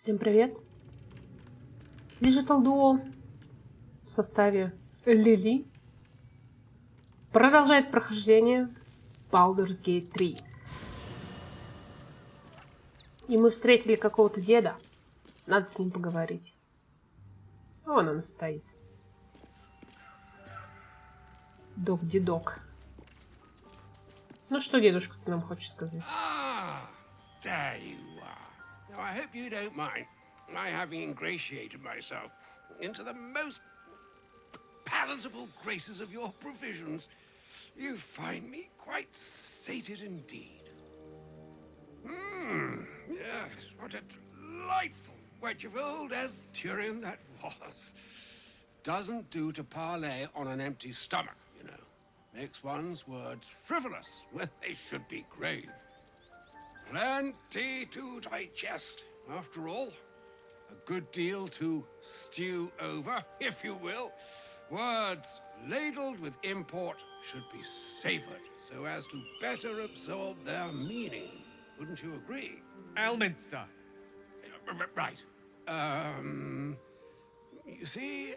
Всем привет! Digital Duo в составе Лили продолжает прохождение Baldur's Gate 3. И мы встретили какого-то деда. Надо с ним поговорить. Вон он стоит. Док-дедок. Ну что, дедушка, ты нам хочешь сказать? There you are. Now, I hope you don't mind my having ingratiated myself into the most palatable graces of your provisions. You find me quite sated indeed. Yes, what a delightful wedge of old Arthurian that was. Doesn't do to parley on an empty stomach, you know. Makes one's words frivolous when they should be grave. Plenty to digest, after all. A good deal to stew over, if you will. Words ladled with import should be savored so as to better absorb their meaning. Wouldn't you agree? Elminster. Right. You see,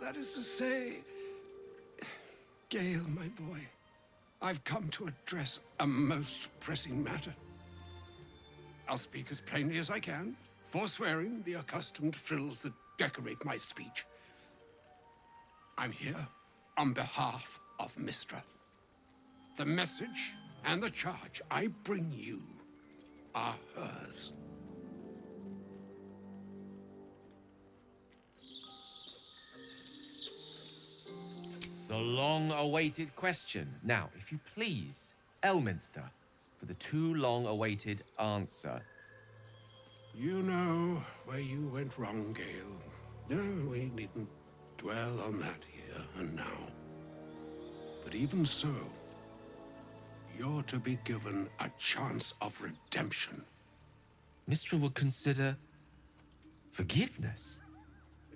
that is to say, Gale, my boy, I've come to address a most pressing matter. I'll speak as plainly as I can, forswearing the accustomed frills that decorate my speech. I'm here on behalf of Mistra. The message and the charge I bring you are hers. The long-awaited question. Now, if you please, Elminster, for the too long-awaited answer. You know where you went wrong, Gale. No, we needn't dwell on that here and now. But even so, you're to be given a chance of redemption. Mistra would consider forgiveness.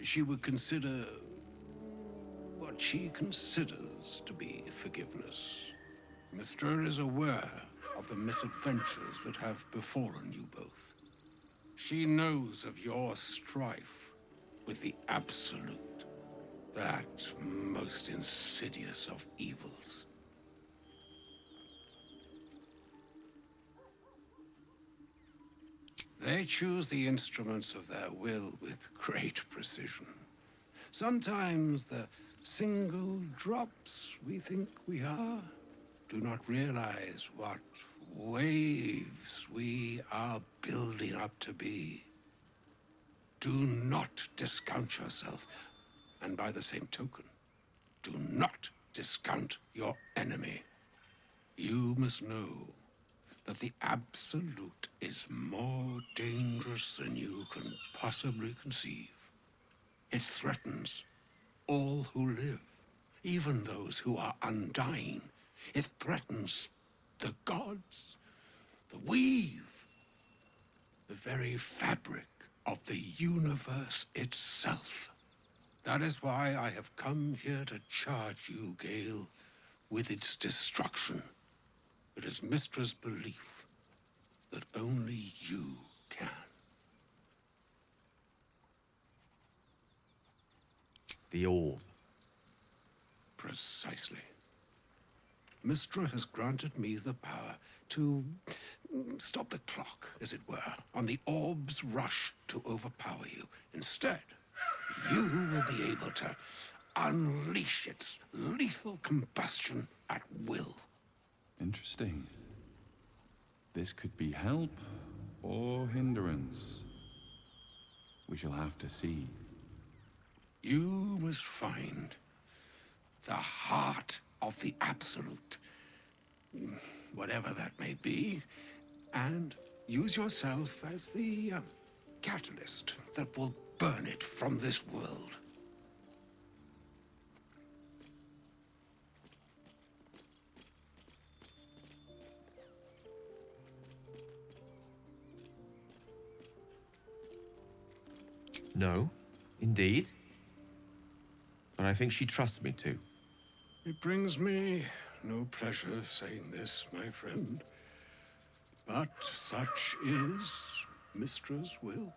She would consider what she considers to be forgiveness. Mistra is aware of the misadventures that have befallen you both. She knows of your strife with the Absolute, that most insidious of evils. They choose the instruments of their will with great precision. Sometimes the single drops we think we are do not realize what waves we are building up to be. Do not discount yourself, and by the same token, do not discount your enemy. You must know that the Absolute is more dangerous than you can possibly conceive. It threatens all who live, even those who are undying. It threatens the gods, the weave, the very fabric of the universe itself. That is why I have come here to charge you, Gale, with its destruction. It is Mistra's belief that only you can. The orb. Precisely. Mistra has granted me the power to stop the clock, as it were, on the orb's rush to overpower you. Instead, you will be able to unleash its lethal combustion at will. Interesting. This could be help or hindrance. We shall have to see. You must find the heart of the Absolute, whatever that may be, and use yourself as the catalyst that will burn it from this world. No, indeed. But I think she trusts me to. It brings me no pleasure saying this, my friend. But such is Mistra's will.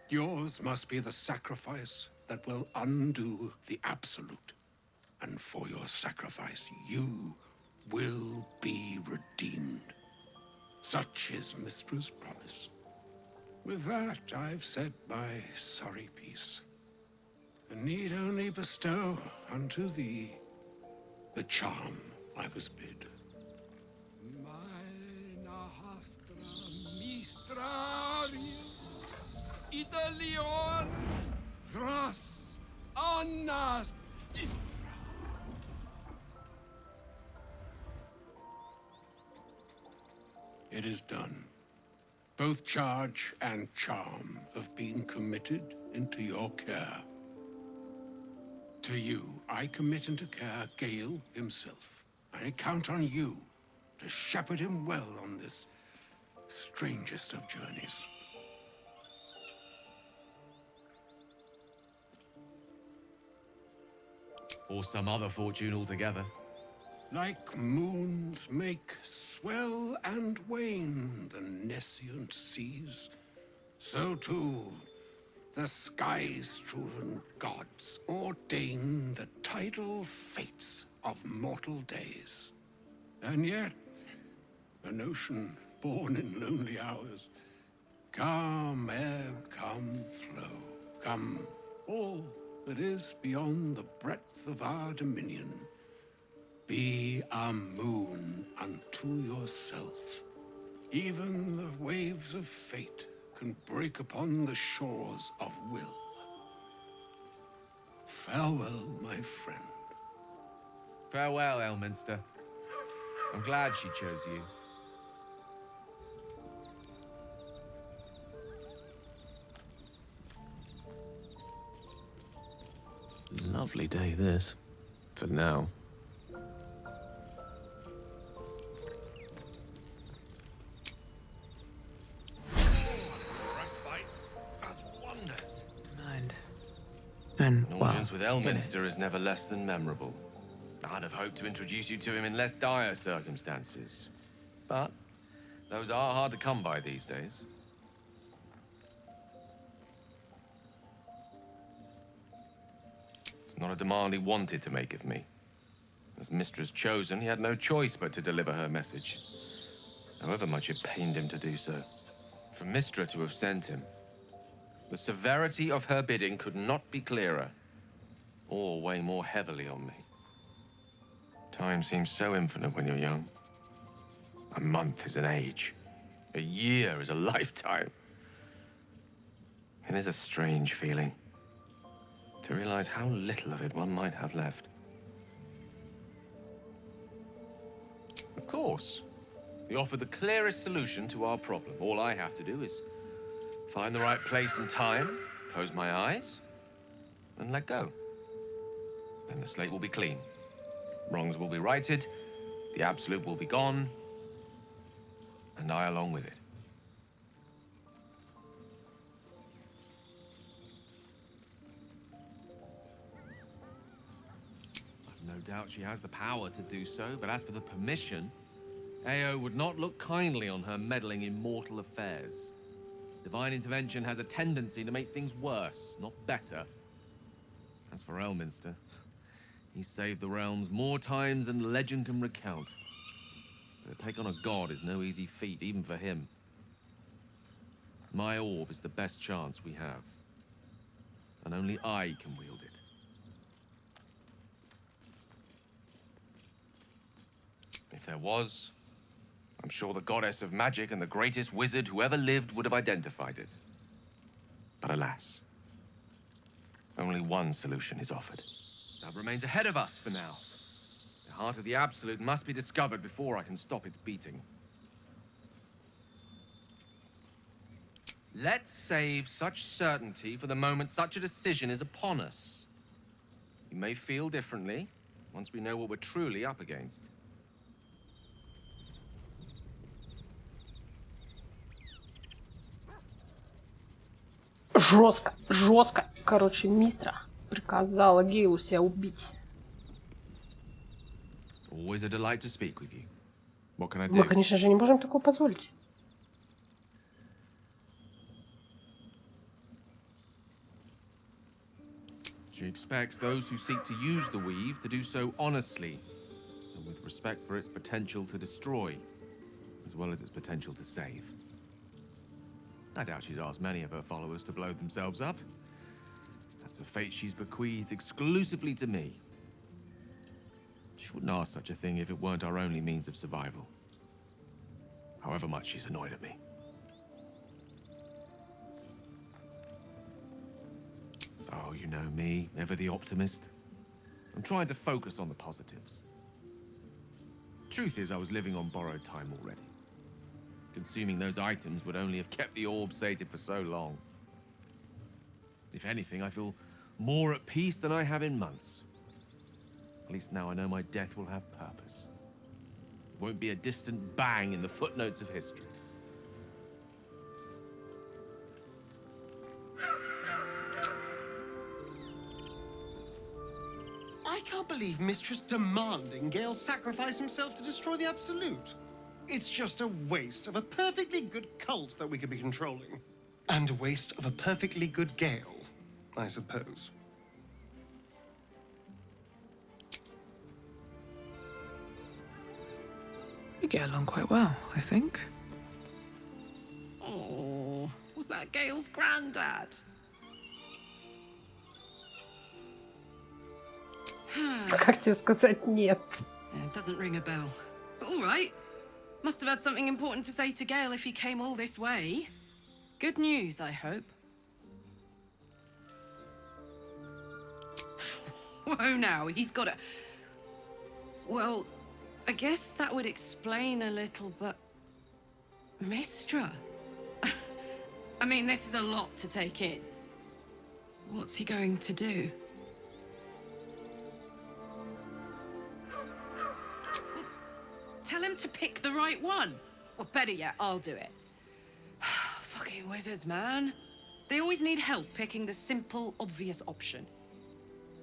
Yours must be the sacrifice that will undo the absolute. And for your sacrifice, you will be redeemed. Such is Mistra's promise. With that, I've said my sorry piece, and need only bestow unto thee the charm I was bid. Italian Gras Annas. It is done. Both charge and charm have been committed into your care. To you, I commit into care Gale himself. I count on you to shepherd him well on this strangest of journeys. Or some other fortune altogether. Like moons make swell and wane the nescient seas, so too the sky-strewn gods ordain the tidal fates of mortal days. And yet, an ocean born in lonely hours, come ebb, come flow, come all that is beyond the breadth of our dominion. Be a moon unto yourself. Even the waves of fate can break upon the shores of will. Farewell, my friend. Farewell, Elminster. I'm glad she chose you. Lovely day, this. For now. Respite does wonders. And An audience with Elminster is never less than memorable. I'd have hoped to introduce you to him in less dire circumstances. But those are hard to come by these days. It's not a demand he wanted to make of me. As Mistress chosen, he had no choice but to deliver her message, however much it pained him to do so. For Mistra to have sent him, the severity of her bidding could not be clearer, or weigh more heavily on me. Time seems so infinite when you're young. A month is an age. A year is a lifetime. It is a strange feeling to realize how little of it one might have left. Of course, we offer the clearest solution to our problem. All I have to do is find the right place and time, close my eyes, and let go. Then the slate will be clean. Wrongs will be righted, the absolute will be gone, and I along with it. I've no doubt she has the power to do so, but as for the permission, Ao would not look kindly on her meddling in mortal affairs. Divine intervention has a tendency to make things worse, not better. As for Elminster, he's saved the realms more times than legend can recount. But to take on a god is no easy feat, even for him. My orb is the best chance we have. And only I can wield it. If there was, I'm sure the goddess of magic and the greatest wizard who ever lived would have identified it. But alas, only one solution is offered. That remains ahead of us for now. The heart of the Absolute must be discovered before I can stop its beating. Let's save such certainty for the moment such a decision is upon us. You may feel differently once we know what we're truly up against. Жестко, жестко. Короче, Мистра приказала Гейлу себя убить. Always a delight to speak with you. What can I Мы, do? конечно же, не можем такого позволить. She expects those who seek to use the weave to do so honestly and with respect for its potential to destroy, as well as its potential to save. I doubt she's asked many of her followers to blow themselves up. That's a fate she's bequeathed exclusively to me. She wouldn't ask such a thing if it weren't our only means of survival. However much she's annoyed at me. Oh, you know me, ever the optimist. I'm trying to focus on the positives. Truth is, I was living on borrowed time already. Consuming those items would only have kept the orb sated for so long. If anything, I feel more at peace than I have in months. At least now I know my death will have purpose. It won't be a distant bang in the footnotes of history. I can't believe Mistress demanding Gale sacrifice himself to destroy the Absolute. It's just a waste of a perfectly good cult that we could be controlling. And a waste of a perfectly good Gale, I suppose. We get along quite well, I think. Oh, was that Gale's granddad? Как тебе сказать нет? It doesn't ring a bell. But all right. Must have had something important to say to Gale if he came all this way. Good news, I hope. Whoa now, he's got a... Well, I guess that would explain a little, but... Mistra? I mean, this is a lot to take in. What's he going to do? Tell him to pick the right one. Or better yet, I'll do it. Fucking wizards, man. They always need help picking the simple, obvious option.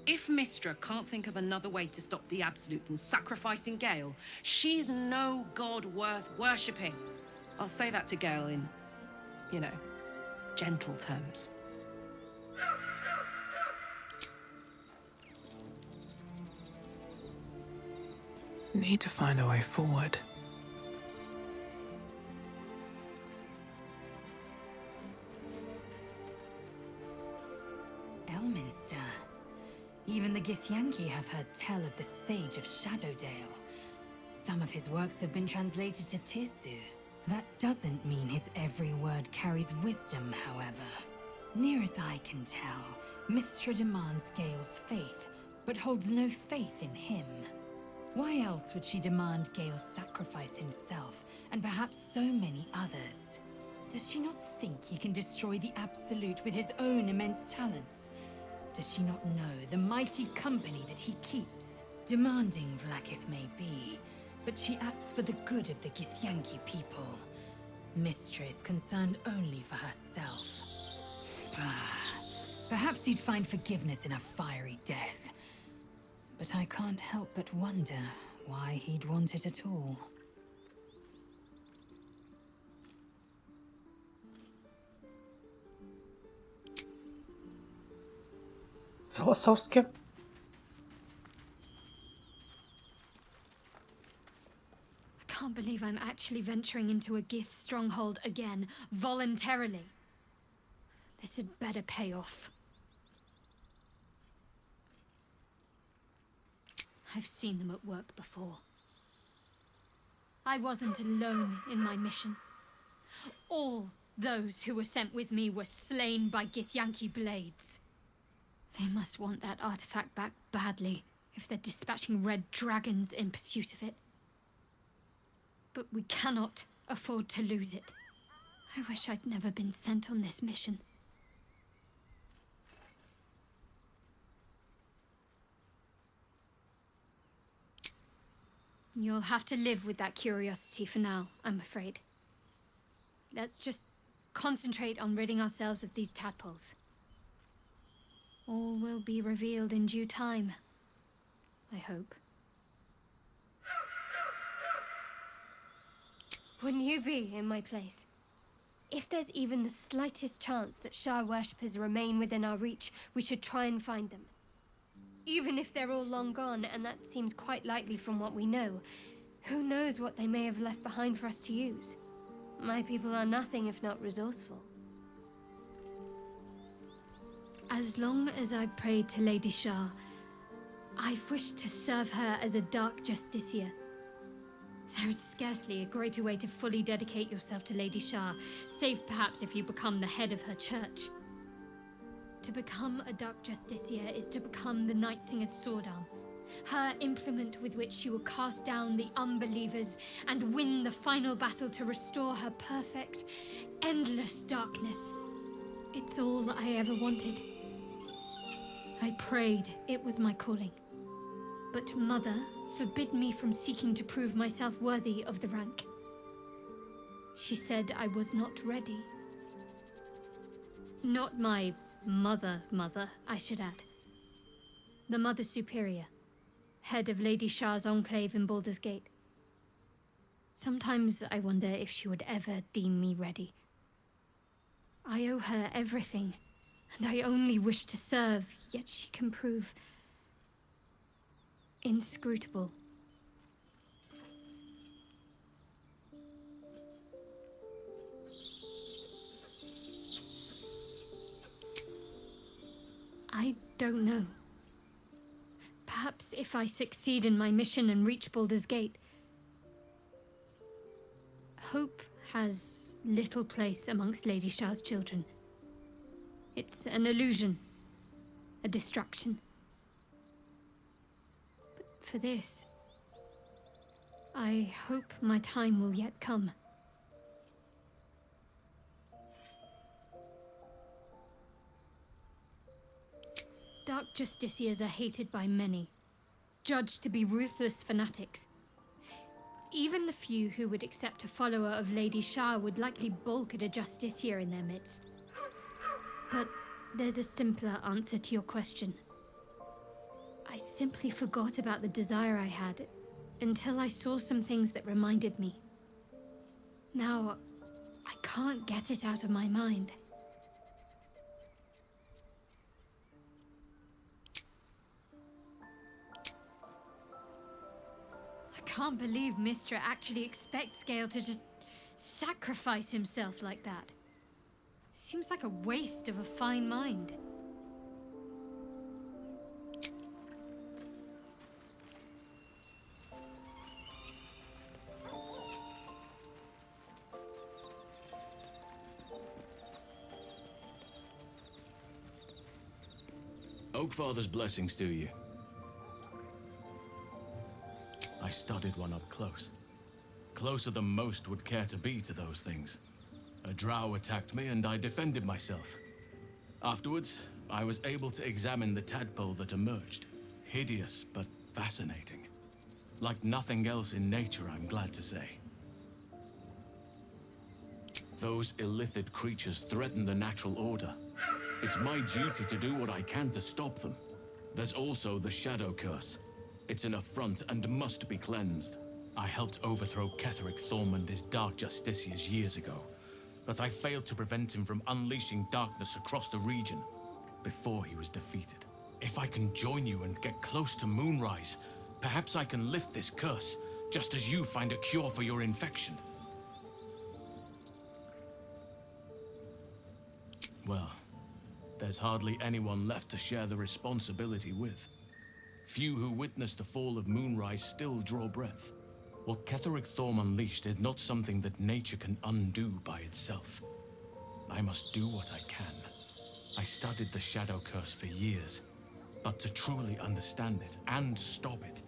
If Mistra can't think of another way to stop the Absolute than sacrificing Gale, she's no god worth worshipping. I'll say that to Gale in, you know, gentle terms. Need to find a way forward. Elminster. Even the Gitьянки have heard tell of the Sage of Shadowdale. Some of his works have been translated to Tirsu. That doesn't mean his every word carries wisdom, however. Near as I can tell, Mistra demands Gale's faith, but holds no faith in him. Why else would she demand Gale sacrifice himself, and perhaps so many others? Does she not think he can destroy the Absolute with his own immense talents? Does she not know the mighty company that he keeps? Demanding Vlaakith may be, but she acts for the good of the Gitьянki people. Mistra is concerned only for herself. Perhaps he'd find forgiveness in a fiery death. But I can't help but wonder why he'd want it at all. Философски. I can't believe I'm actually venturing into a Gith stronghold again, voluntarily. This had better pay off. I've seen them at work before. I wasn't alone in my mission. All those who were sent with me were slain by Gitьянki blades. They must want that artifact back badly if they're dispatching red dragons in pursuit of it. But we cannot afford to lose it. I wish I'd never been sent on this mission. You'll have to live with that curiosity for now, I'm afraid. Let's just concentrate on ridding ourselves of these tadpoles. All will be revealed in due time, I hope. Wouldn't you be in my place? If there's even the slightest chance that Shah worshippers remain within our reach, we should try and find them. Even if they're all long gone, and that seems quite likely from what we know, who knows what they may have left behind for us to use? My people are nothing if not resourceful. As long as I've prayed to Lady Shah, I've wished to serve her as a dark justiciar. There is scarcely a greater way to fully dedicate yourself to Lady Shah, save perhaps if you become the head of her church. To become a dark justiciar is to become the Night Singer's sword arm, her implement with which she will cast down the unbelievers and win the final battle to restore her perfect, endless darkness. It's all I ever wanted. I prayed it was my calling. But Mother forbid me from seeking to prove myself worthy of the rank. She said I was not ready. Not my mother, I should add. The Mother Superior, head of Lady Shah's enclave in Baldur's Gate. Sometimes I wonder if she would ever deem me ready. I owe her everything, and I only wish to serve, yet she can prove inscrutable. I don't know. Perhaps if I succeed in my mission and reach Baldur's Gate. Hope has little place amongst Lady Shah's children. It's an illusion, a distraction. But for this, I hope my time will yet come. Dark justiciars are hated by many, judged to be ruthless fanatics. Even the few who would accept a follower of Lady Shah would likely balk at a justiciar in their midst. But there's a simpler answer to your question. I simply forgot about the desire I had until I saw some things that reminded me. Now, I can't get it out of my mind. I can't believe Mistra actually expects Gale to just sacrifice himself like that. Seems like a waste of a fine mind. Oakfather's blessings to you. I studied one up close. Closer than most would care to be to those things. A drow attacked me and I defended myself. Afterwards, I was able to examine the tadpole that emerged. Hideous, but fascinating. Like nothing else in nature, I'm glad to say. Those illithid creatures threaten the natural order. It's my duty to do what I can to stop them. There's also the Shadow Curse. It's an affront and must be cleansed. I helped overthrow Ketheric Thorm and his Dark Justiciars years ago, but I failed to prevent him from unleashing darkness across the region before he was defeated. If I can join you and get close to Moonrise, perhaps I can lift this curse, just as you find a cure for your infection. Well, there's hardly anyone left to share the responsibility with. Few who witnessed the fall of Moonrise still draw breath. What Ketheric Thorm unleashed is not something that nature can undo by itself. I must do what I can. I studied the Shadow Curse for years, but to truly understand it and stop it,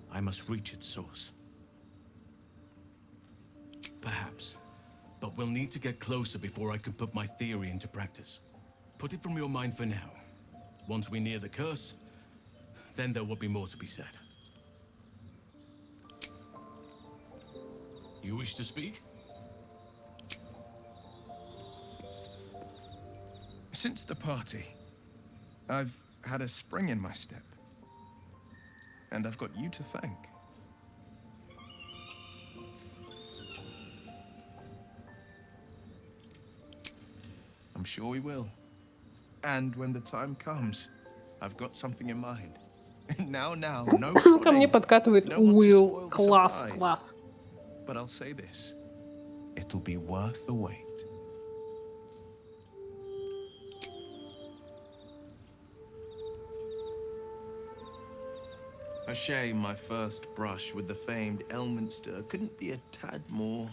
I must reach its source. Perhaps, but we'll need to get closer before I can put my theory into practice. Put it from your mind for now. Once we near the curse, then there will be more to be said. You wish to speak? Since the party, I've had a spring in my step. And I've got you to thank. I'm sure we will. And when the time comes, I've got something in mind. Now, no Ко мне подкатывает Уилл. Класс, класс. But I'll say this. It'll be worth the wait. A shame my first brush with the famed Elminster couldn't be a tad more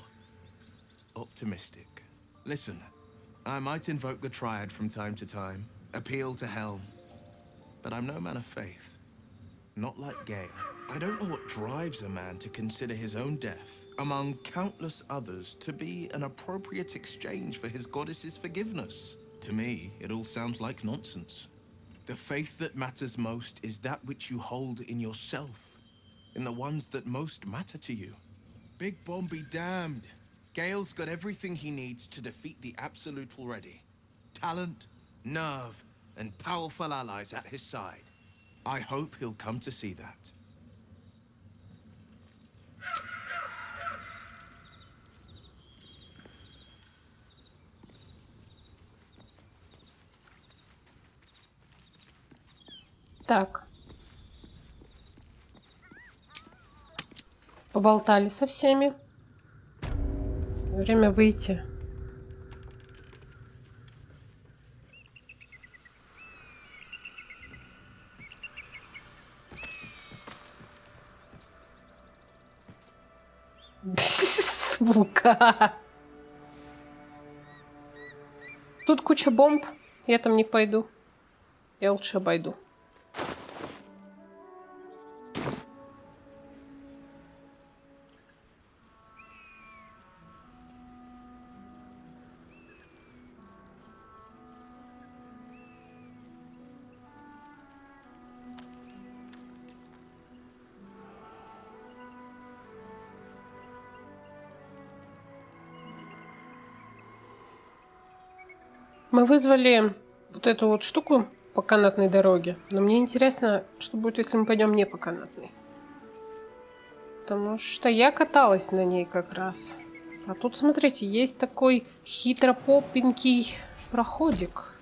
optimistic. Listen, I might invoke the Triad from time to time, appeal to Helm, but I'm no man of faith. Not like Gale. I don't know what drives a man to consider his own death, among countless others, to be an appropriate exchange for his goddess's forgiveness. To me, it all sounds like nonsense. The faith that matters most is that which you hold in yourself, in the ones that most matter to you. Big Bomb be damned. Gale's got everything he needs to defeat the Absolute already. Talent, nerve, and powerful allies at his side. I hope he'll come to see that. Так. Поболтали со всеми. Время выйти. Сука. Тут куча бомб. Я там не пойду. Я лучше обойду. Мы вызвали вот эту вот штуку по канатной дороге. Но мне интересно, что будет, если мы пойдем не по канатной. Потому что я каталась на ней как раз. А тут, смотрите, есть такой хитропопенький проходик.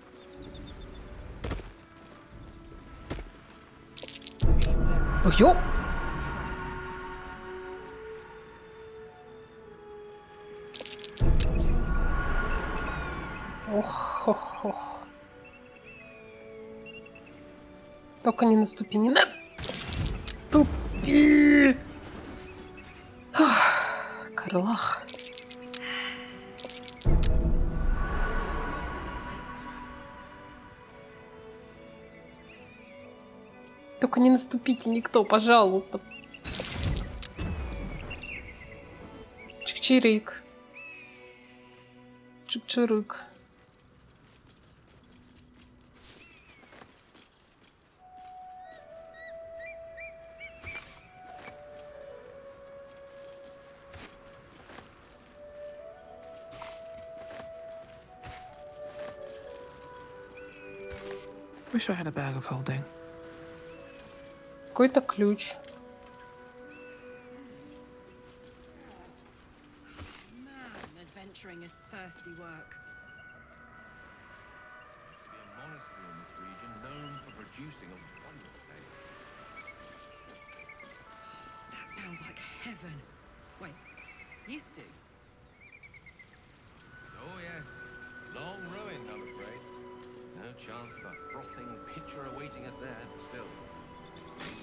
Ёп! Ох, ох, ох. Только не наступи, не наступи! Карлах. Только не наступите никто, пожалуйста. Чик-чирик. Чик-чирик. Wish I had a bag of holding. Какой-то ключ. Man, adventuring is thirsty work. There used to be a monastery in this region known for producing a wonderful thing. That sounds like heaven. Wait, used to? Oh yes, long ruined, I'm afraid. No chance of a frothing pitcher awaiting us there, still.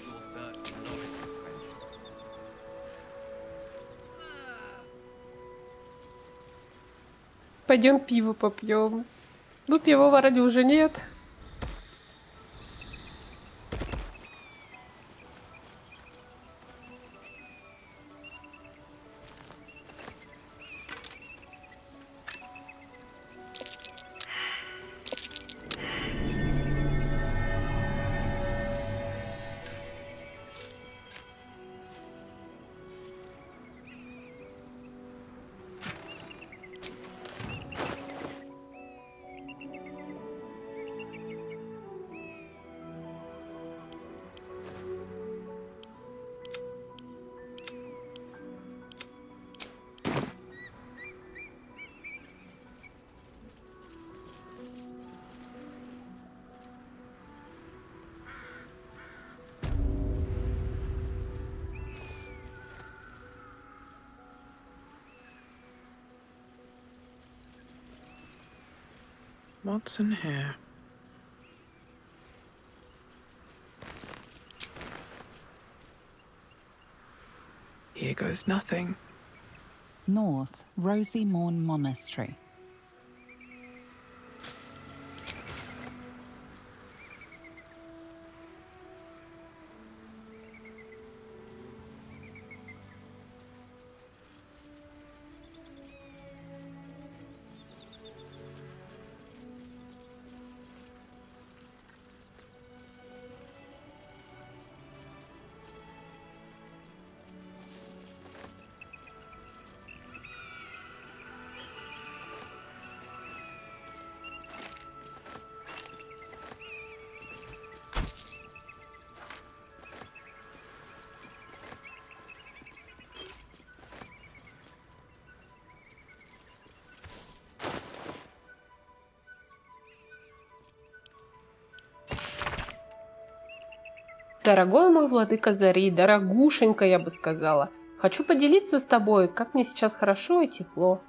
Your thirst for knowledge is quenched. Пойдем пиво попьем. Ну, пивовара уже нет. What's in here? Here goes nothing. North, Rozimorn Monastery. Дорогой мой владыка Зари, дорогушенька, я бы сказала, хочу поделиться с тобой, как мне сейчас хорошо и тепло.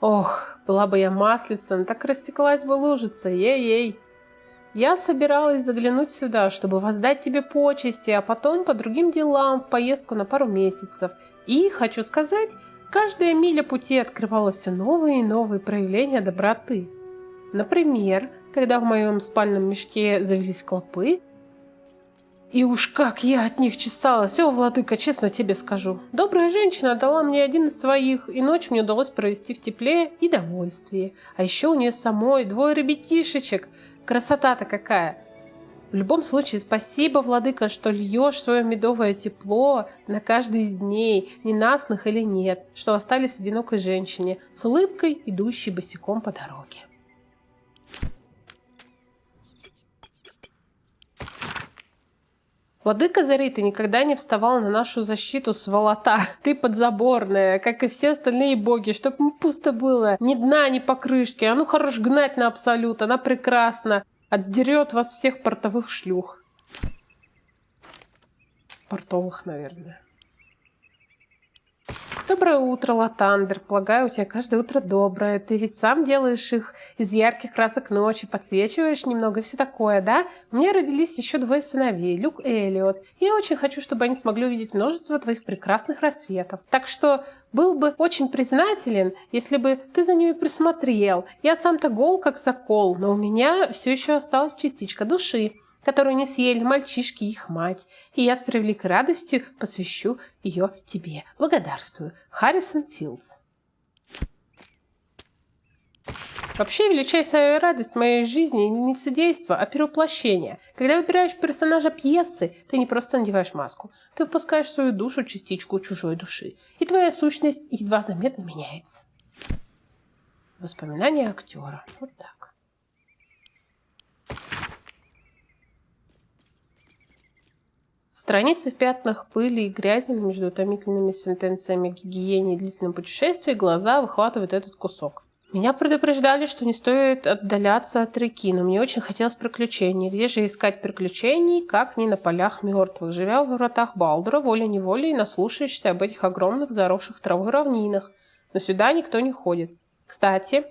Ох, была бы я маслицем, так растеклась бы лужица, ей-ей. Я собиралась заглянуть сюда, чтобы воздать тебе почести, а потом по другим делам в поездку на пару месяцев. И, хочу сказать, каждая миля пути открывала все новые и новые проявления доброты. Например, когда в моем спальном мешке завелись клопы, и уж как я от них чесалась, о, владыка, честно тебе скажу. Добрая женщина дала мне один из своих, и ночь мне удалось провести в тепле и довольстве. А еще у нее самой 2 ребятишечек. Красота-то какая! В любом случае, спасибо, владыка, что льешь свое медовое тепло на каждый из дней, ненастных или нет, что остались одинокой женщине, с улыбкой, идущей босиком по дороге. Владыка Зари, ты никогда не вставал на нашу защиту, сволота. Ты подзаборная, как и все остальные боги, чтоб пусто было. Ни дна, ни покрышки. А ну хорош гнать на абсолют, она прекрасна. Отдерет вас всех портовых шлюх. Портовых, наверное. Доброе утро, Латандер. Полагаю, у тебя каждое утро доброе. Ты ведь сам делаешь их из ярких красок ночи, подсвечиваешь немного и все такое, да? У меня родились еще 2 сыновей, Люк и Элиот. И я очень хочу, чтобы они смогли увидеть множество твоих прекрасных рассветов. Так что был бы очень признателен, если бы ты за ними присмотрел. Я сам-то гол, как сокол, но у меня все еще осталась частичка души, которую не съели мальчишки и их мать, и я с превеликой радостью посвящу ее тебе. Благодарствую. Харрисон Филдс. Вообще, величайшая радость моей жизни не лицедейство, а перевоплощение. Когда выбираешь персонажа пьесы, ты не просто надеваешь маску, ты впускаешь в свою душу частичку чужой души, и твоя сущность едва заметно меняется. Воспоминания актера. Вот так. Страницы в пятнах пыли и грязи между утомительными сентенциями о гигиене и длительном путешествии глаза выхватывают этот кусок. Меня предупреждали, что не стоит отдаляться от реки, но мне очень хотелось приключений. Где же искать приключений, как не на полях мертвых? Живя в вратах Балдура, волей-неволей наслушаешься об этих огромных заросших травой равнинах. Но сюда никто не ходит. Кстати,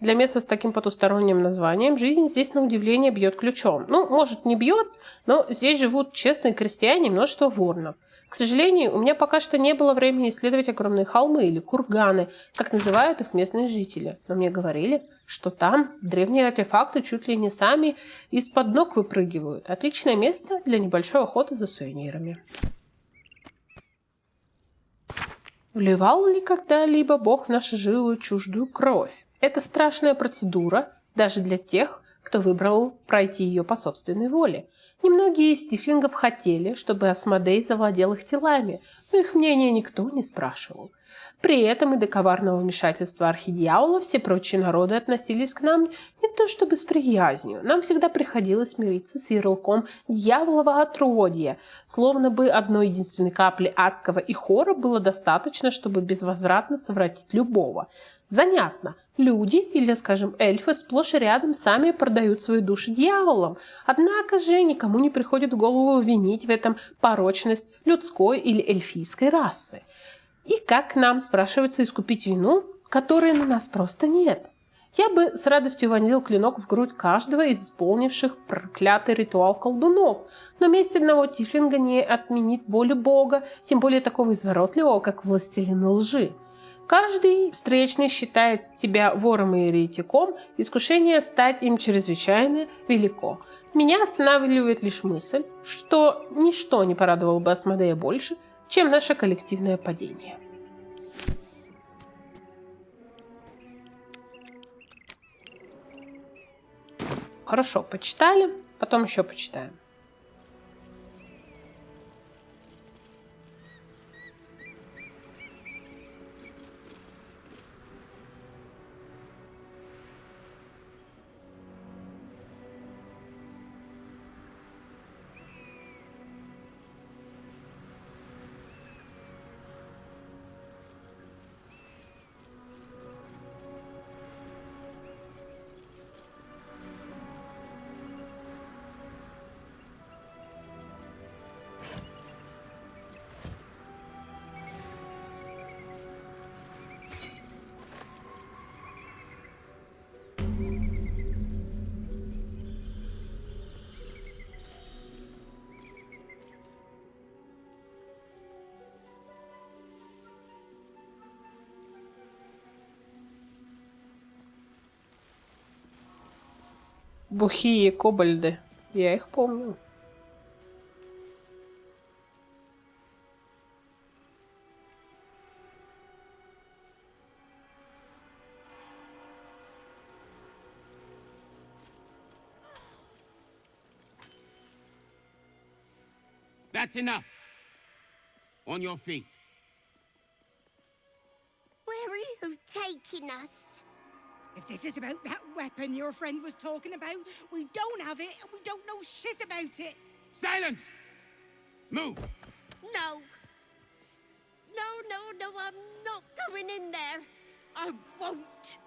для места с таким потусторонним названием жизнь здесь, на удивление, бьет ключом. Ну, может, не бьет, но здесь живут честные крестьяне и множество ворнов. К сожалению, у меня пока что не было времени исследовать огромные холмы или курганы, как называют их местные жители. Но мне говорили, что там древние артефакты чуть ли не сами из-под ног выпрыгивают. Отличное место для небольшой охоты за сувенирами. Вливал ли когда-либо Бог в наши жилы чуждую кровь? Это страшная процедура даже для тех, кто выбрал пройти ее по собственной воле. Немногие из тифлингов хотели, чтобы Асмодей завладел их телами, но их мнения никто не спрашивал. При этом и до коварного вмешательства архидьявола все прочие народы относились к нам не то чтобы с приязнью. Нам всегда приходилось мириться с ярлыком дьяволова отродья, словно бы одной единственной капли адского ихора было достаточно, чтобы безвозвратно совратить любого. Занятно. Люди, или, скажем, эльфы, сплошь и рядом сами продают свои души дьяволам. Однако же никому не приходит в голову винить в этом порочность людской или эльфийской расы. И как нам, спрашивается, искупить вину, которой на нас просто нет? Я бы с радостью вонзил клинок в грудь каждого из исполнивших проклятый ритуал колдунов, но месть одного тифлинга не отменит волю Бога, тем более такого изворотливого, как властелин лжи. Каждый встречный считает тебя вором и еретиком, искушение стать им чрезвычайно велико. Меня останавливает лишь мысль, что ничто не порадовало бы Асмодея больше, чем наше коллективное падение. Хорошо, почитали, потом еще почитаем. Бухие кобальды. Я их помню. That's enough. On your feet. Where are you taking us? If this is about that weapon your friend was talking about, we don't have it and we don't know shit about it. Silence! Move! No. No, I'm not going in there. I won't.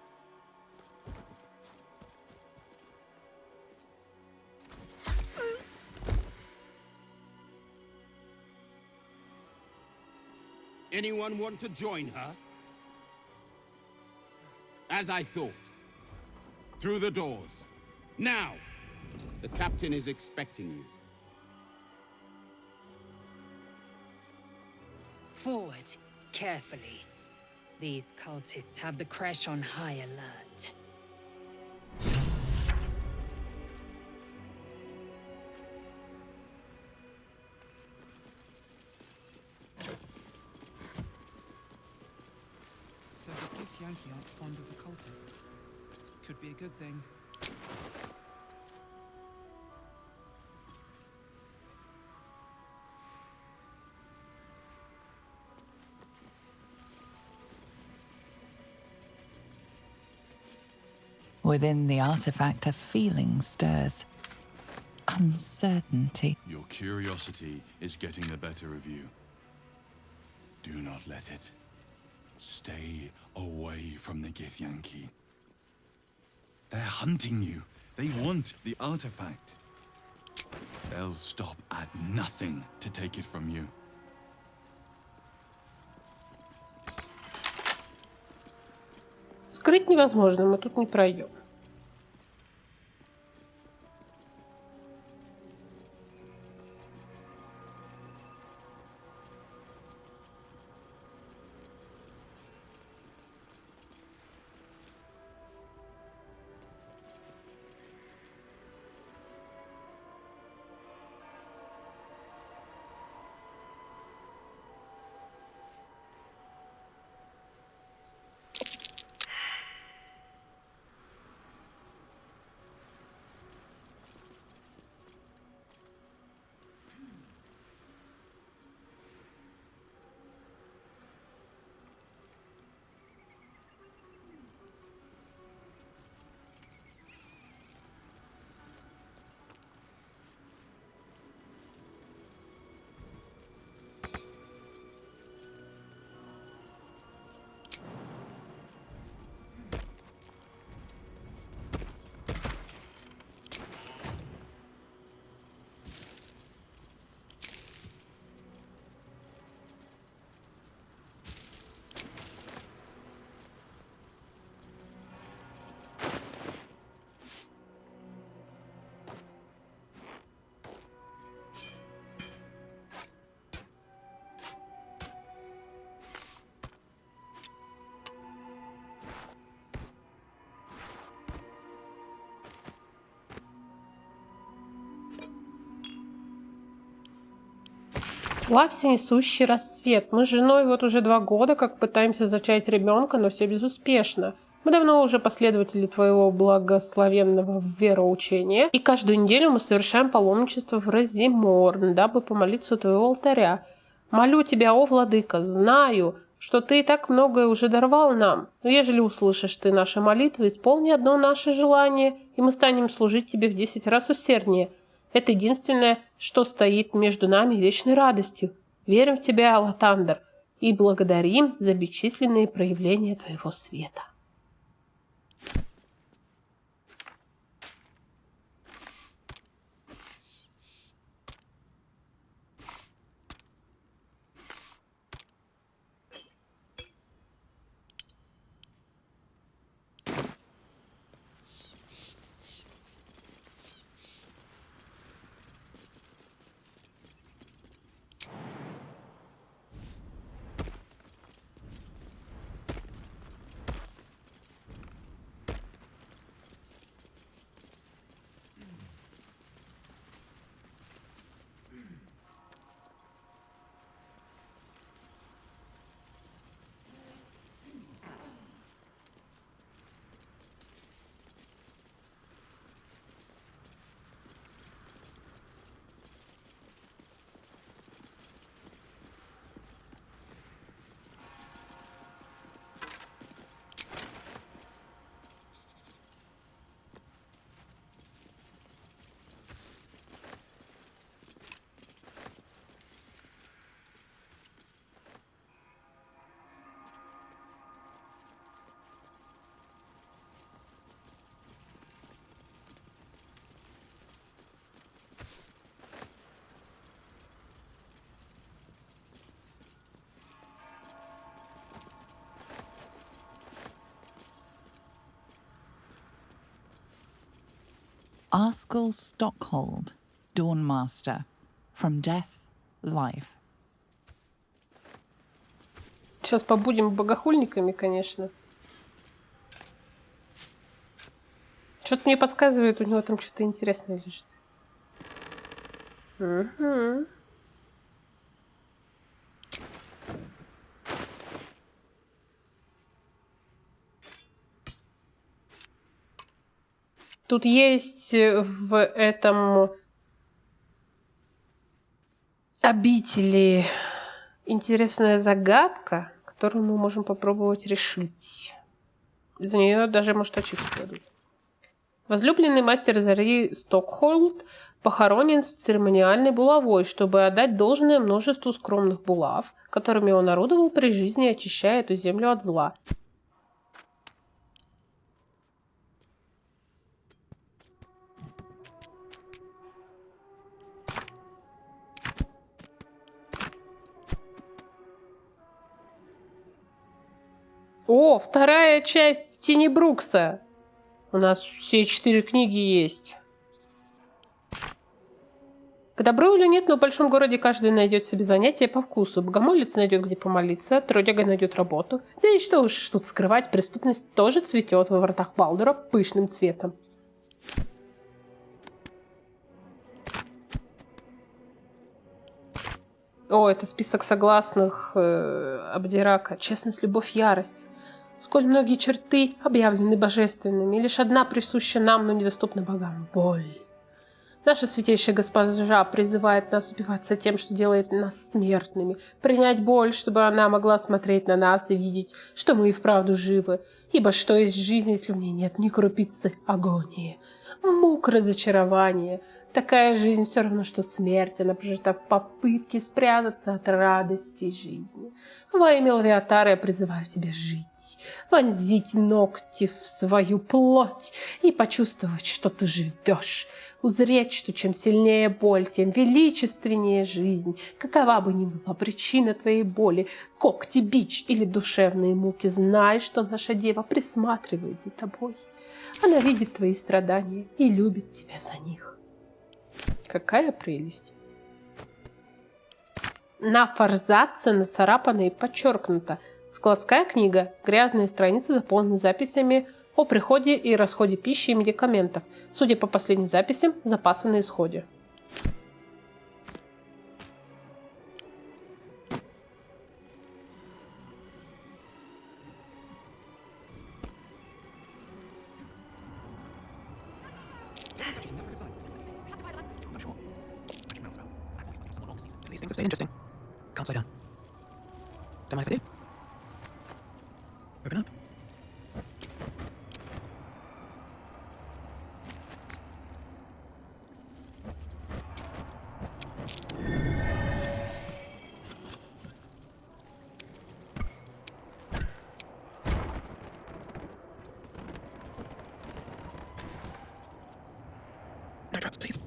Anyone want to join her? As I thought. Through the doors. Now! The captain is expecting you. Forward, carefully. These cultists have the crash on high alert. So the gitьянки aren't fond of the cultists. Could be a good thing. Within the artifact, a feeling stirs. Uncertainty. Your curiosity is getting the better of you. Do not let it. Stay away from the gitьянки. They're hunting you. They want the artifact. They'll stop at nothing to take it from you. Скрыть невозможно, мы тут не пройдем. Славься, несущий рассвет. Мы с женой вот уже 2 года как пытаемся зачать ребенка, но все безуспешно. Мы давно уже последователи твоего благословенного вероучения, и каждую неделю мы совершаем паломничество в Розиморн, дабы помолиться у твоего алтаря. Молю тебя, о владыка, знаю, что ты и так многое уже даровал нам, но ежели услышишь ты наши молитвы, исполни одно наше желание, и мы станем служить тебе в 10 раз усерднее. Это единственное, что стоит между нами вечной радостью. Верим в тебя, Латандер, и благодарим за бесчисленные проявления твоего света. Askell Stockhold, Dawnmaster. From death, life. Сейчас побудем богохульниками, конечно. Что-то мне подсказывает, у него там что-то интересное лежит. Угу. Тут есть в этом обители интересная загадка, которую мы можем попробовать решить. За нее даже, может, ачивку дадут. Возлюбленный мастер Зари Стокхолд похоронен с церемониальной булавой, чтобы отдать должное множеству скромных булав, которыми он орудовал при жизни, очищая эту землю от зла. О, 2-я часть Тени Брукса. У нас все 4 книги есть. К добру или нет, но в большом городе каждый найдет себе занятие по вкусу. Богомолец найдет, где помолиться, трудяга найдет работу. Да и что уж тут скрывать, преступность тоже цветет во вратах Балдура пышным цветом. О, это список согласных Абдирака. Честность, любовь, ярость. Сколь многие черты объявлены божественными, и лишь одна присуща нам, но недоступна богам — боль. Наша святейшая госпожа призывает нас убиваться тем, что делает нас смертными, принять боль, чтобы она могла смотреть на нас и видеть, что мы и вправду живы, ибо что есть жизнь, если в ней нет ни крупицы агонии, мук разочарования. Такая жизнь все равно, что смерть, она прожита в попытке спрятаться от радости жизни. Во имя Лавиатара я призываю тебя жить, вонзить ногти в свою плоть и почувствовать, что ты живешь, узреть, что чем сильнее боль, тем величественнее жизнь. Какова бы ни была причина твоей боли, когти, бич или душевные муки, знай, что наша дева присматривает за тобой. Она видит твои страдания и любит тебя за них. Какая прелесть. На форзаце нацарапано и подчеркнуто. Складская книга. Грязные страницы заполнены записями о приходе и расходе пищи и медикаментов. Судя по последним записям, запасы на исходе. These things have stayed interesting. Can't slow down. Don't mind if I do. Open up. No traps, please.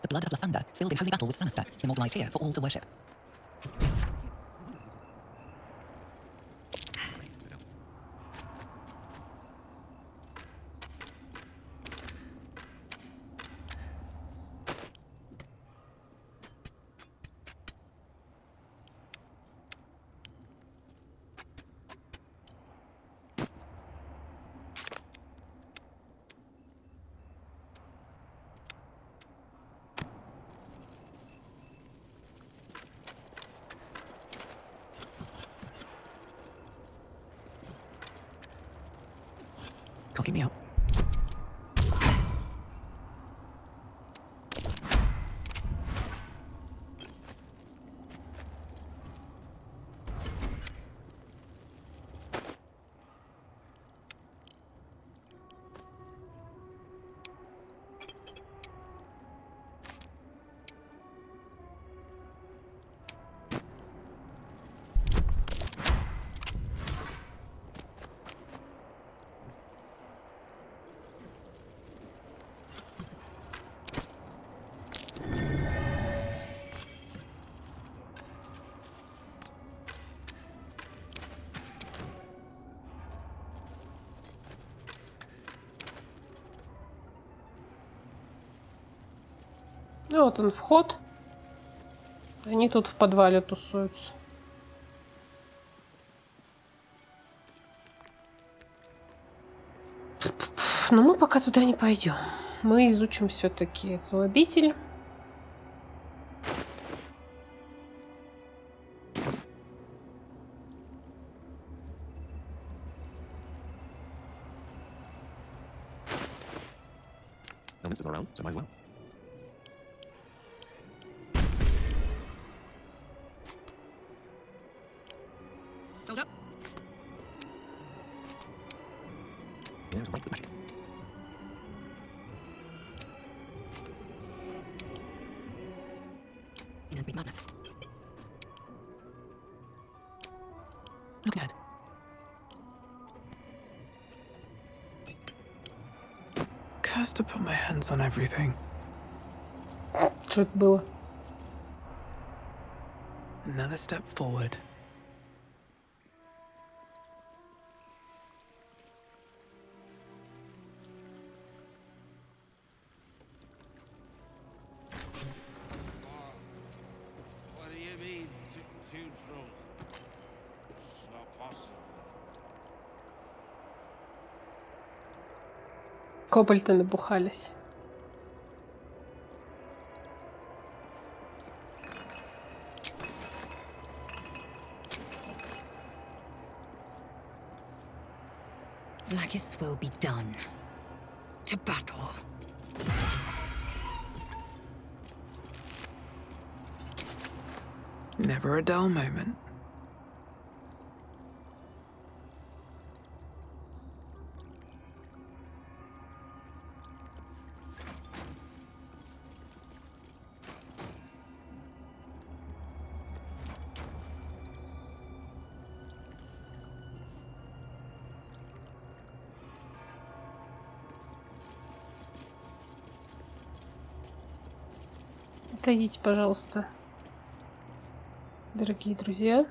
The blood of Lathander, sealed in holy battle with Sinister, immortalized here for all to worship. Can't keep me out. Ну вот он вход. Они тут в подвале тусуются. Но мы пока туда не пойдем. Мы изучим все-таки эту обитель. No one's around, so might as well. Soldier. Yeah, it's right for magic. Breathe madness. Look ahead. Cursed to put my hands on everything. Что это было? Another step forward. What do you mean, neutral? It's not possible. Кобальты набухались. Like will be done. To battle. Never a dull moment. Отойдите, пожалуйста, дорогие друзья.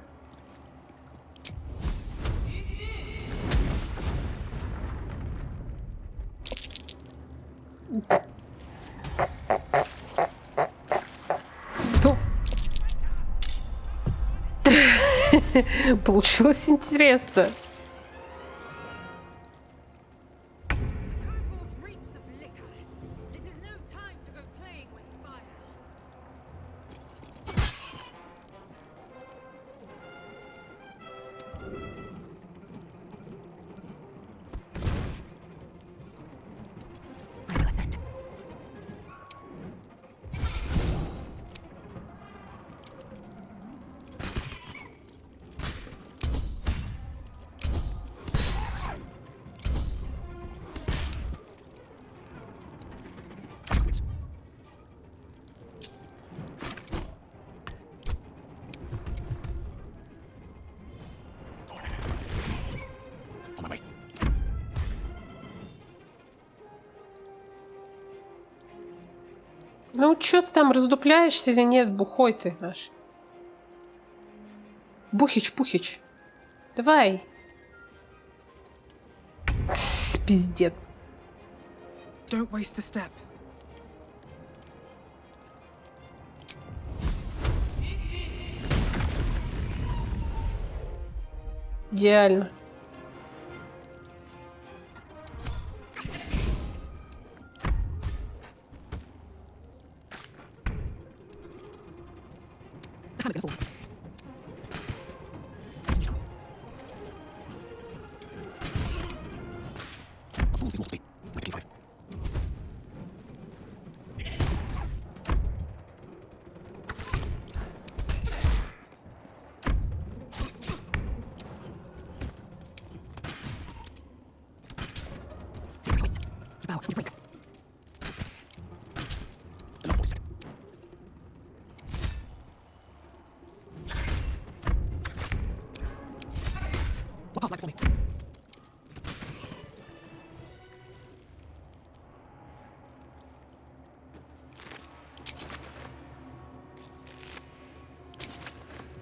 Получилось интересно. Ну, чё ты там, раздупляешься или нет? Бухой ты наш. Бухич-пухич. Давай. Пиздец. Don't waste a step. Идеально.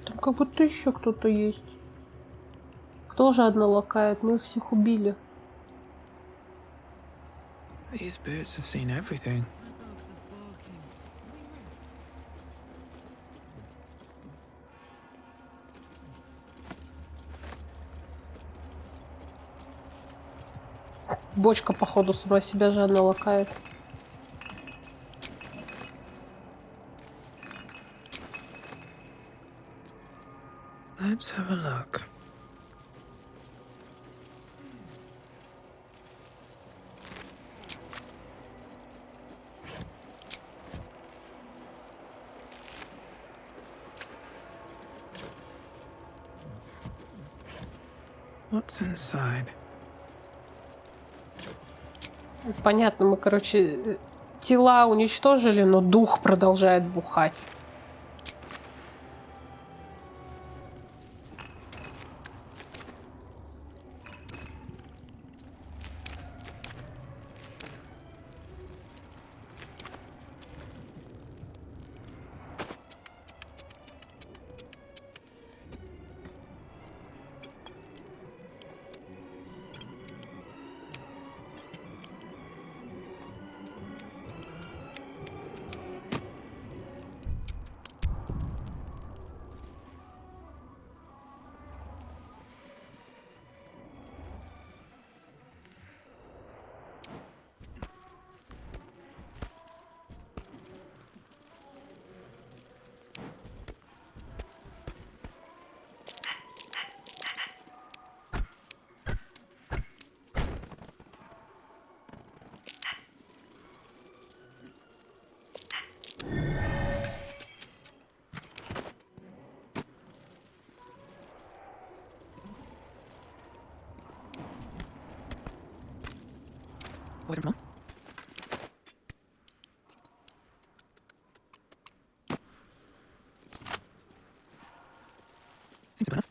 Там как будто еще кто-то есть. Кто же одна лакает? Мы их всех убили. These birds have seen everything. Бочка, походу, сама себя жадно лакает. Let's have a look. What's inside? Понятно, мы, короче, тела уничтожили, но дух продолжает бухать. Where's it from? Seems simple enough.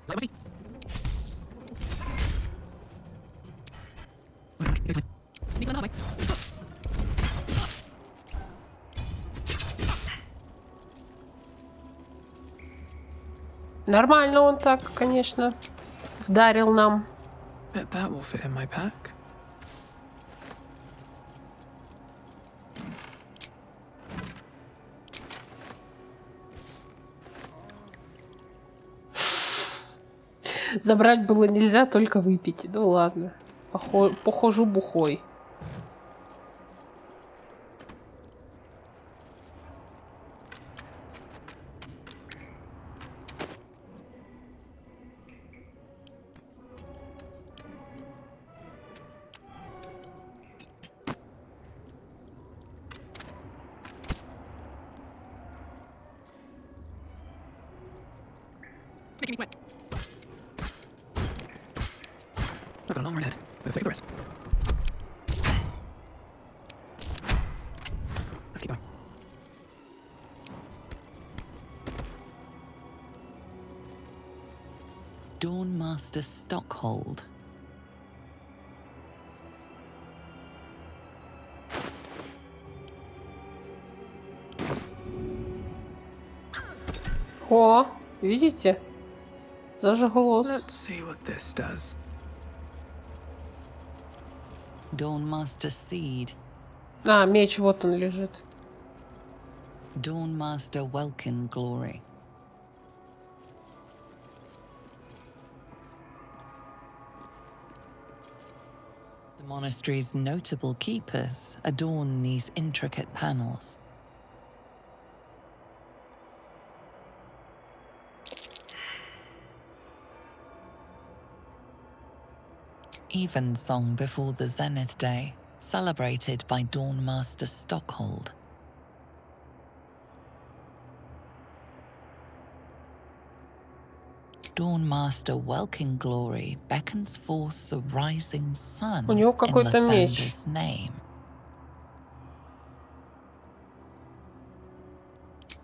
Ready? Нормально он так, конечно, вдарил нам. Bet that will fit in my pack. Забрать было нельзя, только выпить. Ну ладно. Похожу бухой. Making me sweat. I've got a long road ahead. Better take the rest. Let's keep going. Dawnmaster Stockhold. О, видите? Зажглось. Let's see what this does. Dawnmaster Seed. А, меч, вот он лежит. Dawnmaster Welkin Glory. The monastery's notable keepers adorn these intricate panels. Evensong before the Zenith Day, celebrated by Dawnmaster Stockhold. Dawnmaster Welkin Glory beckons forth the rising sun У него in какой-то меч. Lathander's name.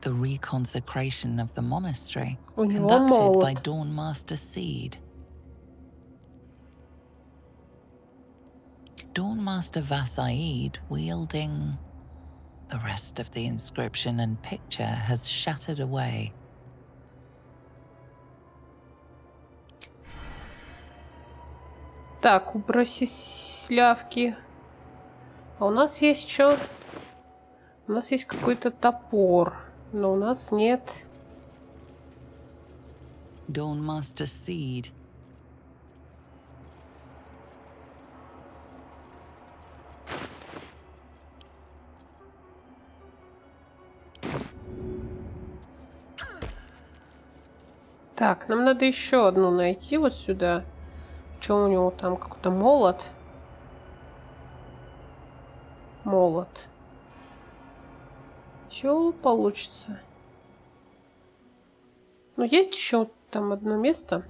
The reconsecration of the monastery, У него conducted by молот. Dawnmaster Seed. Dawnmaster Vasaid wielding... The rest of the inscription and picture has shattered away. Так, уброси слявки. А у нас есть что? У нас есть какой-то топор, но у нас нет. Dawnmaster Seed. Так, нам надо еще одну найти вот сюда. Что у него там? Какой-то молот? Молот. Все получится. Но есть еще там одно место,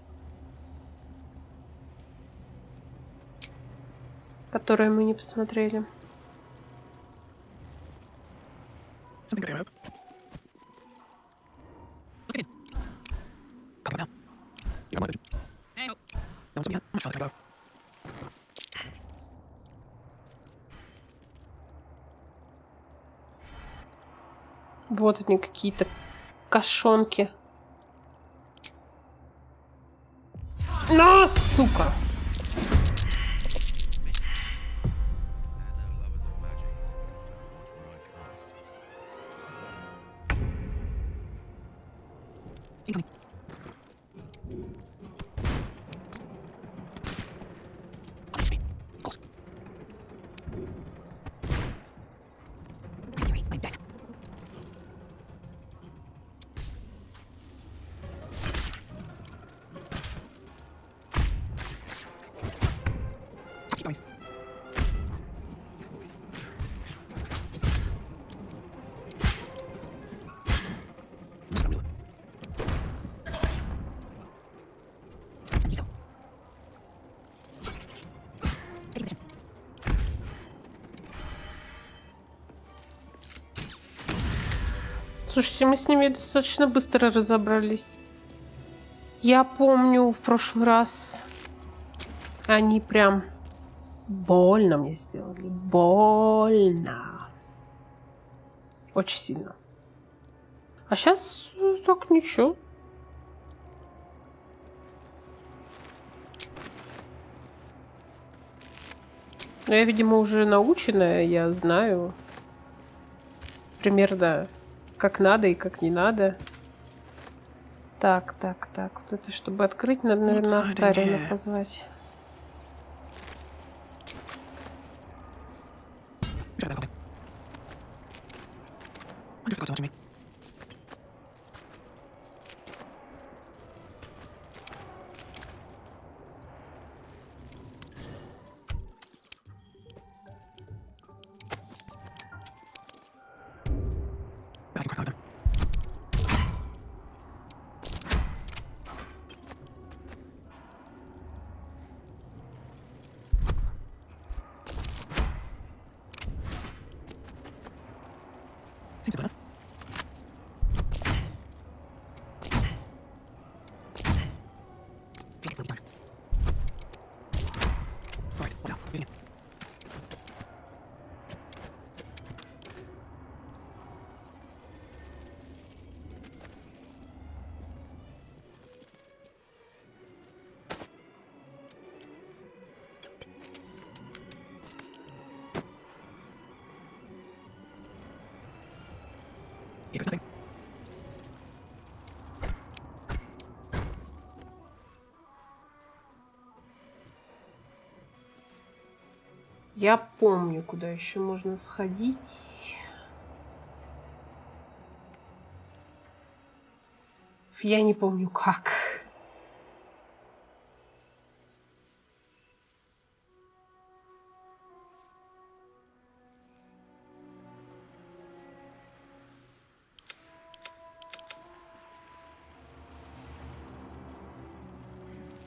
которое мы не посмотрели. Something good, I hope. Let's get in. Come on now. I'm on it. Hey, don't see me, huh? How much farther can I go? Вот они какие-то кошонки. На, сука! Слушайте, мы с ними достаточно быстро разобрались. Я помню, в прошлый раз они прям больно мне сделали. Больно. Очень сильно. А сейчас так ничего. Но я, видимо, уже наученная, я знаю примерно, как надо и как не надо. Так. Вот это, чтобы открыть, надо, наверное, Астариона позвать. Я помню, куда еще можно сходить. Я не помню как.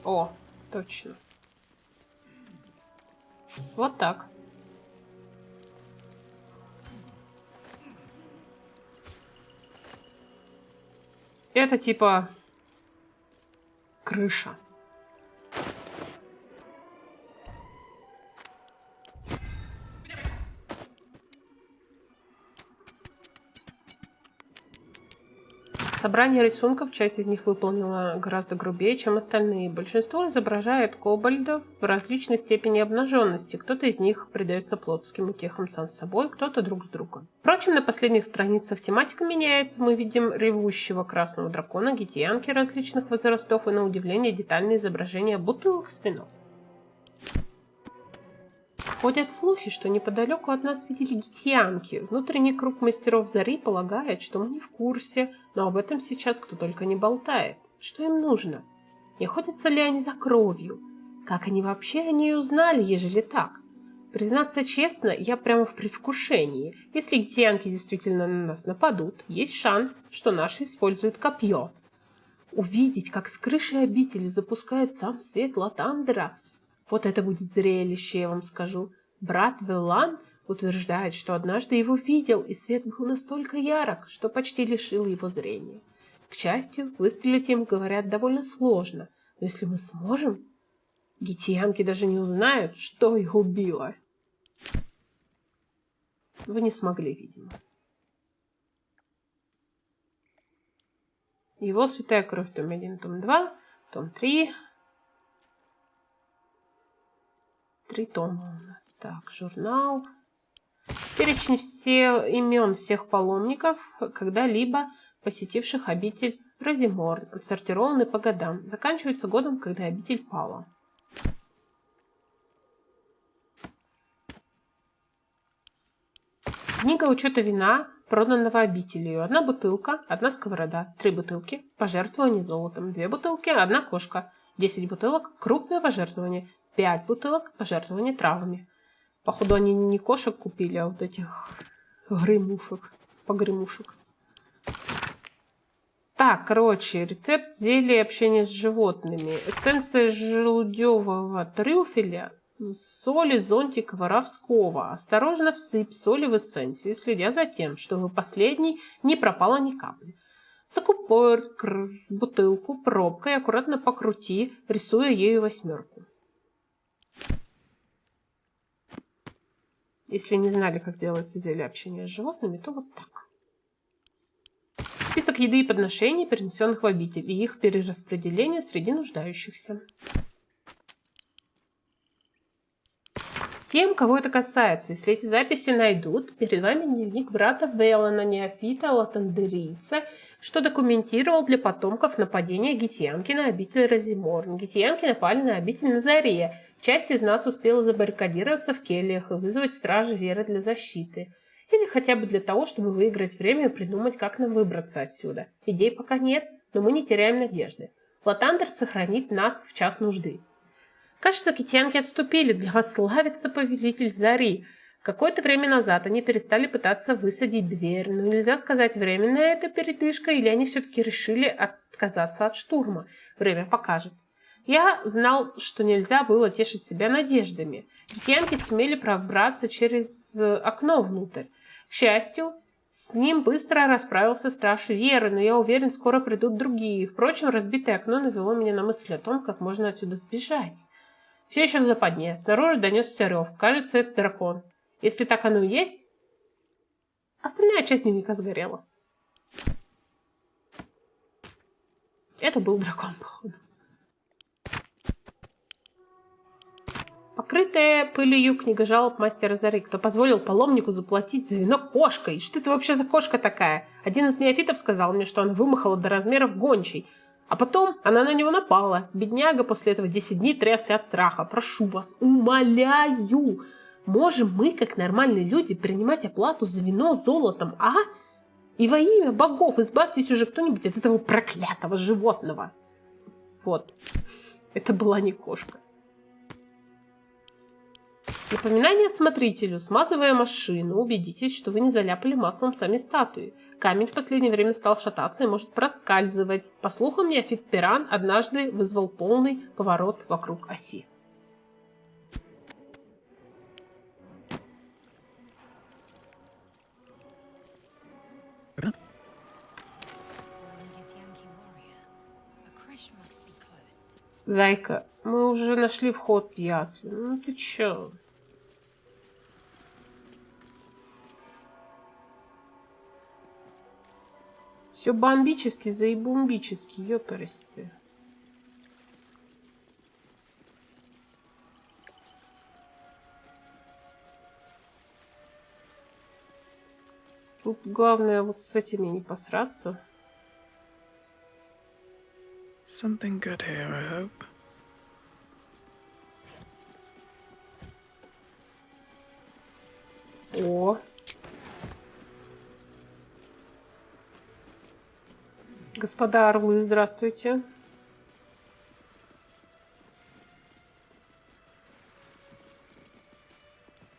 О, точно. Вот так. Это типа крыша. Собрание рисунков, часть из них выполнена гораздо грубее, чем остальные. Большинство изображает кобальдов в различной степени обнаженности. Кто-то из них предается плотским утехам сам с собой, кто-то друг с другом. Впрочем, на последних страницах тематика меняется. Мы видим ревущего красного дракона, гитьянки различных возрастов и, на удивление, детальные изображения бутылок с вином. Ходят слухи, что неподалеку от нас видели гитьянки. Внутренний круг мастеров Зари полагает, что мы не в курсе, но об этом сейчас кто только не болтает. Что им нужно? Не охотятся ли они за кровью? Как они вообще о ней узнали, ежели так? Признаться честно, я прямо в предвкушении. Если гитьянки действительно на нас нападут, есть шанс, что наши используют копье. Увидеть, как с крыши обители запускают сам свет Латандера, вот это будет зрелище, я вам скажу. Брат Веллан утверждает, что однажды его видел, и свет был настолько ярок, что почти лишил его зрения. К счастью, выстрелить им, говорят, довольно сложно, но если мы сможем, гитьянки даже не узнают, что их убило. Вы не смогли, видимо. Его святая кровь, том 1, том 2, том 3... 3 тома у нас. Так, журнал. Перечень имен всех паломников, когда-либо посетивших обитель Розиморн, отсортированы по годам. Заканчивается годом, когда обитель пала. Книга учета вина, проданного обителью. 1 бутылка, 1 сковорода, 3 бутылки, пожертвование золотом, 2 бутылки, 1 кошка, 10 бутылок, крупное пожертвование, 5 бутылок, пожертвование травами. Походу, они не кошек купили, а вот этих погремушек. Так, короче, рецепт зелья общения с животными. Эссенция желудевого трюфеля, соли зонтика воровского. Осторожно всыпь соли в эссенцию, следя за тем, чтобы последней не пропало ни капли. Закупай бутылку пробкой, аккуратно покрути, рисуя ею 8. Если не знали, как делается зелье общения с животными, то вот так. Список еды и подношений, перенесенных в обитель, и их перераспределение среди нуждающихся. Тем, кого это касается, если эти записи найдут, перед вами дневник брата Велана, неофита латандерийца, что документировал для потомков нападения гитьянки на обитель Розиморн. Гитьянки напали на обитель на заре. Часть из нас успела забаррикадироваться в кельях и вызвать стражи веры для защиты. Или хотя бы для того, чтобы выиграть время и придумать, как нам выбраться отсюда. Идей пока нет, но мы не теряем надежды. Латандер сохранит нас в час нужды. Кажется, гитьянки отступили. Для вас славится повелитель Зари. Какое-то время назад они перестали пытаться высадить дверь, но нельзя сказать, временная это передышка, или они все-таки решили отказаться от штурма. Время покажет. Я знал, что нельзя было тешить себя надеждами. Гитьянки сумели пробраться через окно внутрь. К счастью, с ним быстро расправился страж веры, но я уверен, скоро придут другие. Впрочем, разбитое окно навело меня на мысль о том, как можно отсюда сбежать. Все еще в западне. Снаружи донесся рев. Кажется, это дракон. Если так оно и есть, остальная часть дневника сгорела. Это был дракон, походу. Покрытая пылью книга жалоб мастера Зары. Кто позволил паломнику заплатить за вино кошкой? Что это вообще за кошка такая? Один из неофитов сказал мне, что она вымахала до размеров гончей. А потом она на него напала. Бедняга после этого 10 дней трясся от страха. Прошу вас, умоляю, можем мы, как нормальные люди, принимать оплату за вино золотом, а? И во имя богов избавьтесь уже кто-нибудь от этого проклятого животного. Вот. Это была не кошка. Напоминание смотрителю. Смазывая машину, убедитесь, что вы не заляпали маслом сами статуи. Камень в последнее время стал шататься и может проскальзывать. По слухам, неофит Пиран однажды вызвал полный поворот вокруг оси. Зайка, мы уже нашли вход в ясли. Ну ты чё? Все бомбически, заебумбически, ёпарасты. Тут главное вот с этими не посраться. Something good here, I hope. О. Господа орлы, здравствуйте.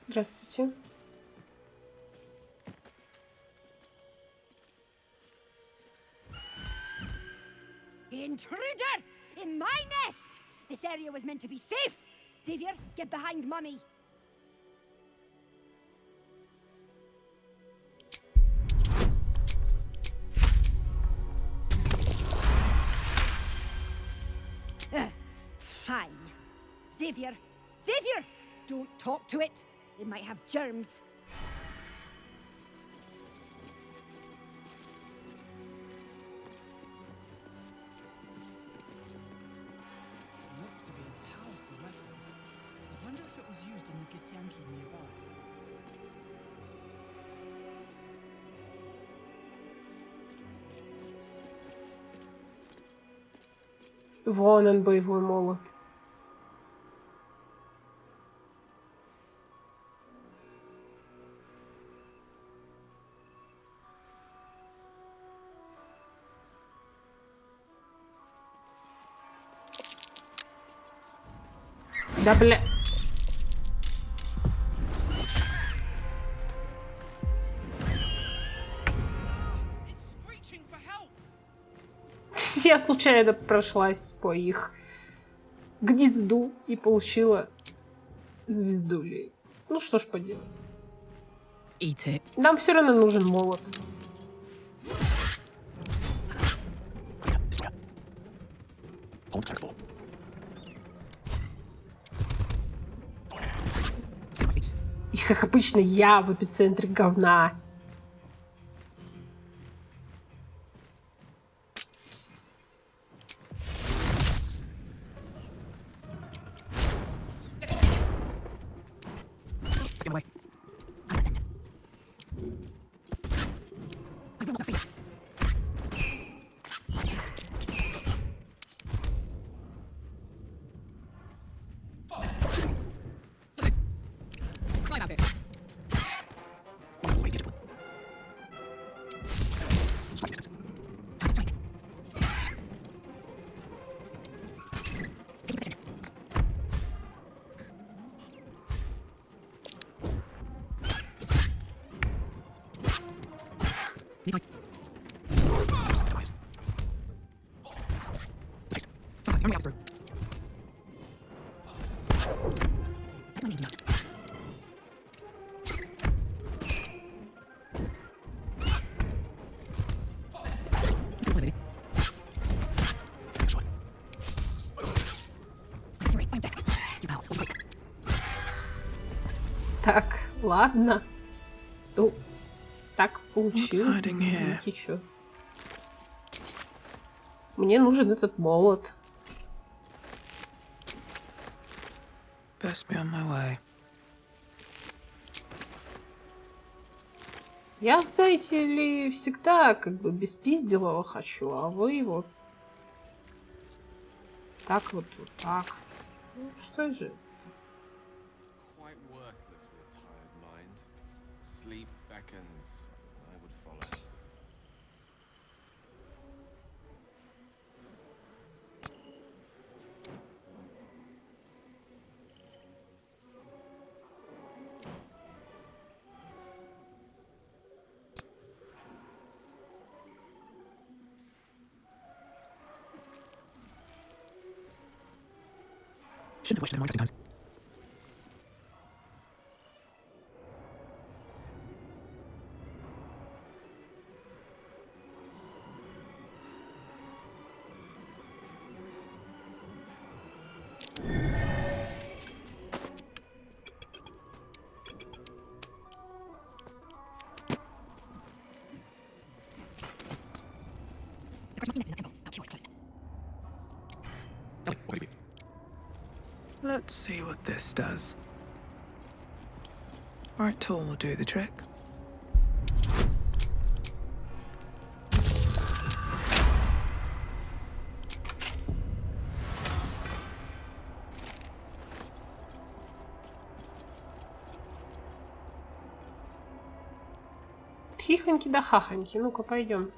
Здравствуйте. Intruder! In my nest! This area was meant to be safe! Xavier, get behind Mummy. Fine. Xavier! Xavier! Don't talk to it. It might have germs. Looks to be a powerful weapon. I wonder if it was used on the gitьянки nearby. Вон он, боевой молот. Да бля... Я случайно прошлась по их гнезду и получила звездулей. Ну что ж поделать. Eat it. Нам все равно нужен молот. И как обычно, я в эпицентре говна. Так, ладно. Ну, так получилось. Извините, чё. Мне нужен этот молот. Best be on my way. Я, знаете ли, всегда как бы без пизделого хочу, а вы вот так вот так. Ну, что же? Quite worthless with a tired mind. Sleep beckons. I would follow. Shouldn't have wished it more times. Let's see what this does. Right tool will do the trick. Хихоньки да хахоньки. Ну-ка, пойдем.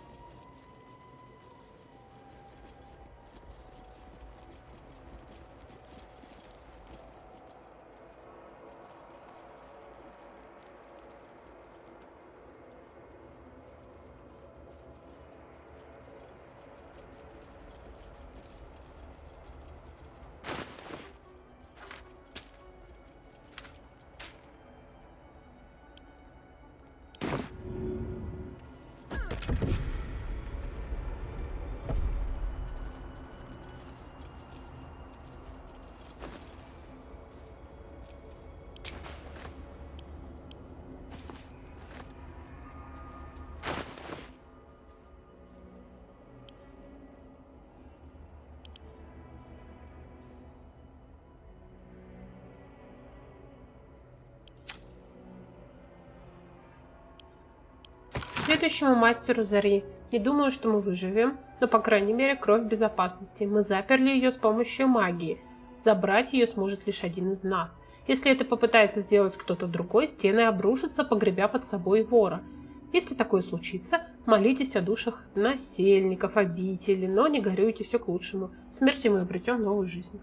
Следующему мастеру Зари. Не думаю, что мы выживем, но, по крайней мере, кровь в безопасности. Мы заперли ее с помощью магии. Забрать ее сможет лишь один из нас. Если это попытается сделать кто-то другой, стены обрушатся, погребя под собой вора. Если такое случится, молитесь о душах насельников, обители, но не горюйте, все к лучшему. В смерти мы обретем новую жизнь.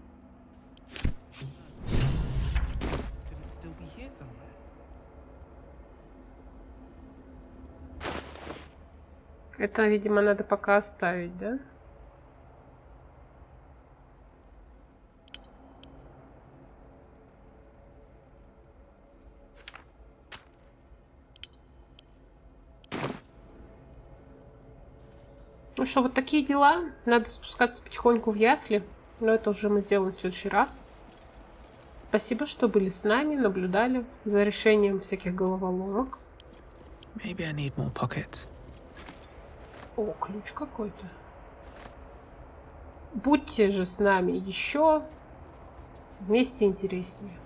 Это, видимо, надо пока оставить, да? Ну что, вот такие дела. Надо спускаться потихоньку в ясли. Но это уже мы сделаем в следующий раз. Спасибо, что были с нами, наблюдали за решением всяких головоломок. Maybe I need more pockets. О, ключ какой-то. Будьте же с нами еще. Вместе интереснее.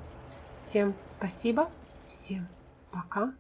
Всем спасибо. Всем пока.